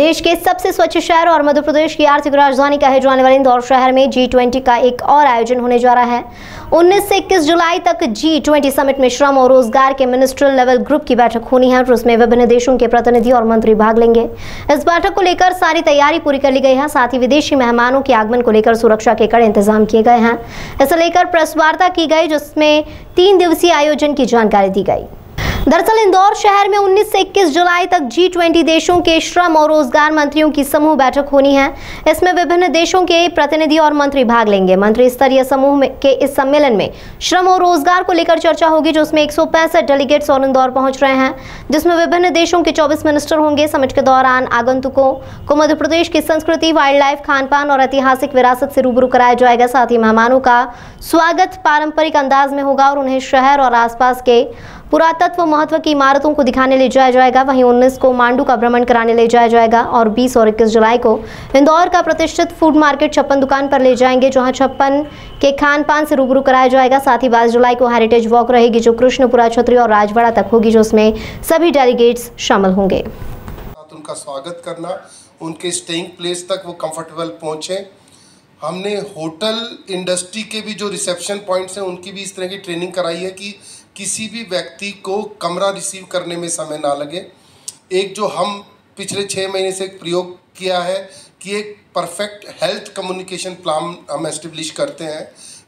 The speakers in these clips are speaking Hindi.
देश के सबसे स्वच्छ शहर और मध्य प्रदेश की आर्थिक राजधानी कहे जाने वाले इंदौर शहर में G20 का एक और आयोजन होने जा रहा है। 19 से 21 जुलाई तक G20 समिट में श्रम और रोजगार के मिनिस्ट्रियल लेवल ग्रुप की बैठक होनी है और उसमें विभिन्न देशों के प्रतिनिधि और मंत्री भाग लेंगे। इस बैठक को लेकर सारी तैयारी पूरी कर ली गई है। साथ ही विदेशी मेहमानों के आगमन को लेकर सुरक्षा के कड़े इंतजाम किए गए हैं। इसे लेकर प्रेस वार्ता की गई जिसमें 3 दिवसीय आयोजन की जानकारी दी गई। दरअसल इंदौर शहर में 19 से 21 जुलाई तक G20 देशों के श्रम और रोजगार मंत्रियों की समूह बैठक होनी है। इसमें विभिन्न देशों के प्रतिनिधि और मंत्री भाग लेंगे। मंत्री स्तरीय समूह के इस सम्मेलन में श्रम और रोजगार को लेकर चर्चा होगी, जो उसमें 165 डेलीगेट्स और इंदौर पहुंच रहे हैं, जिसमें विभिन्न देशों के 24 मिनिस्टर होंगे। समिट के दौरान आगंतुकों को मध्य प्रदेश की संस्कृति, वाइल्ड लाइफ, खान पान और ऐतिहासिक विरासत से रूबरू कराया जाएगा। साथ ही मेहमानों का स्वागत पारंपरिक अंदाज में होगा और उन्हें शहर और आसपास के पुरातत्व महत्व की इमारतों को दिखाने ले जाया जाएगा। वहीं 19 को मांडू का भ्रमण कराने ले जाया जाएगा और 20 और 21 जुलाई को इंदौर का प्रतिष्ठित फूड मार्केट 56 दुकान पर ले जाएंगे, जहां 56 के खान पान से रूबरू कराया जाएगा। साथ ही 22 जुलाई को हेरिटेज वॉक रहेगी, जो कृष्णपुरा, छतरी और राजवाड़ा तक होगी, जो उसमें सभी डेलीगेट्स शामिल होंगे। उनका स्वागत करना, उनके स्टेइंग प्लेस तक वो कंफर्टेबल पहुँचे। हमने होटल इंडस्ट्री के भी जो रिसेप्शन पॉइंट्स हैं उनकी भी इस तरह की ट्रेनिंग कराई है कि किसी भी व्यक्ति को कमरा रिसीव करने में समय ना लगे। एक जो हम पिछले 6 महीने से प्रयोग किया है कि एक परफेक्ट हेल्थ कम्युनिकेशन प्लान हम एस्टेब्लिश करते हैं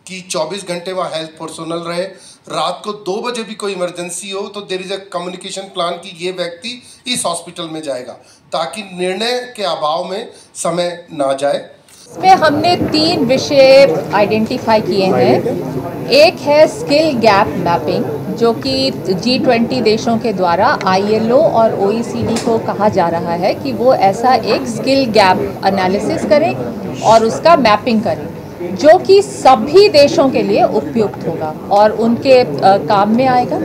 कि 24 घंटे वहाँ हेल्थ पर्सोनल रहे। रात को 2 बजे भी कोई इमरजेंसी हो तो there is a communication plan कि ये व्यक्ति इस हॉस्पिटल में जाएगा, ताकि निर्णय के अभाव में समय ना जाए। इसमें हमने 3 विषय आइडेंटिफाई किए हैं। एक है स्किल गैप मैपिंग, जो कि G20 देशों के द्वारा ILO और OECD को कहा जा रहा है कि वो ऐसा एक स्किल गैप एनालिसिस करें और उसका मैपिंग करें, जो कि सभी देशों के लिए उपयुक्त होगा और उनके काम में आएगा।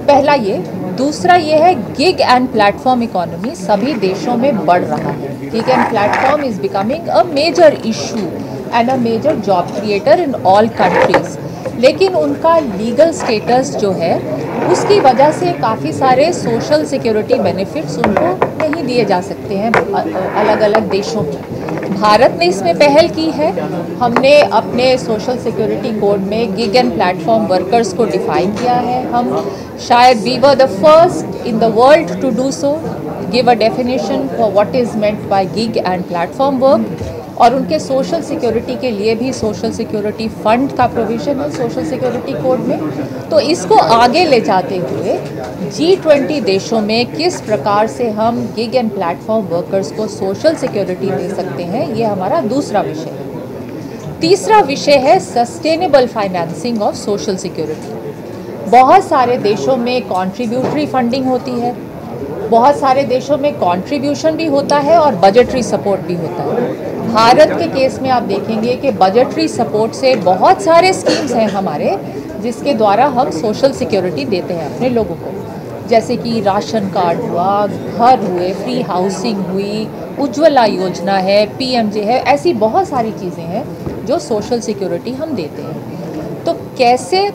पहला ये। दूसरा ये है गिग एंड प्लेटफॉर्म इकोनॉमी सभी देशों में बढ़ रहा है। Gig and platform is becoming a major issue and a major job creator in all countries. लेकिन उनका लीगल स्टेटस जो है उसकी वजह से काफ़ी सारे सोशल सिक्योरिटी बेनिफिट्स उनको नहीं दिए जा सकते हैं अलग अलग देशों में। भारत ने इसमें पहल की है। हमने अपने सोशल सिक्योरिटी कोड में गिग एंड प्लेटफॉर्म वर्कर्स को डिफाइन किया है। हम शायद we were the first in the world to do so, give a definition for what is meant by gig and platform work. और उनके सोशल सिक्योरिटी के लिए भी सोशल सिक्योरिटी फंड का प्रोविज़न है सोशल सिक्योरिटी कोड में। तो इसको आगे ले जाते हुए G20 देशों में किस प्रकार से हम गिग एंड प्लेटफॉर्म वर्कर्स को सोशल सिक्योरिटी दे सकते हैं, ये हमारा दूसरा विषय है। तीसरा विषय है sustainable financing of social security. बहुत सारे देशों में कॉन्ट्रीब्यूटरी फंडिंग होती है, बहुत सारे देशों में कंट्रीब्यूशन भी होता है और बजटरी सपोर्ट भी होता है। भारत के केस में आप देखेंगे कि बजटरी सपोर्ट से बहुत सारे स्कीम्स हैं हमारे, जिसके द्वारा हम सोशल सिक्योरिटी देते हैं अपने लोगों को, जैसे कि राशन कार्ड हुआ, घर हुए, फ्री हाउसिंग हुई, उज्ज्वला योजना है, PMJ है, ऐसी बहुत सारी चीज़ें हैं जो सोशल सिक्योरिटी हम देते हैं। तो कैसे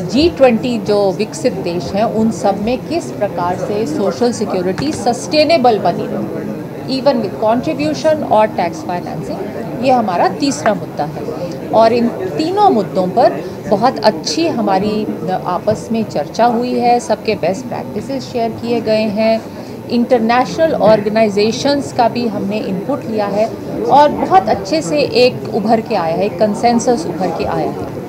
G20 जो विकसित देश हैं उन सब में किस प्रकार से सोशल सिक्योरिटी सस्टेनेबल बनी रहे, इवन विद कंट्रीब्यूशन और टैक्स फाइनेंसिंग, ये हमारा तीसरा मुद्दा है। और इन तीनों मुद्दों पर बहुत अच्छी हमारी आपस में चर्चा हुई है, सबके बेस्ट प्रैक्टिसेस शेयर किए गए हैं, इंटरनेशनल ऑर्गेनाइजेशंस का भी हमने इनपुट लिया है और बहुत अच्छे से एक उभर के आया है, एक कंसेंसस उभर के आया है।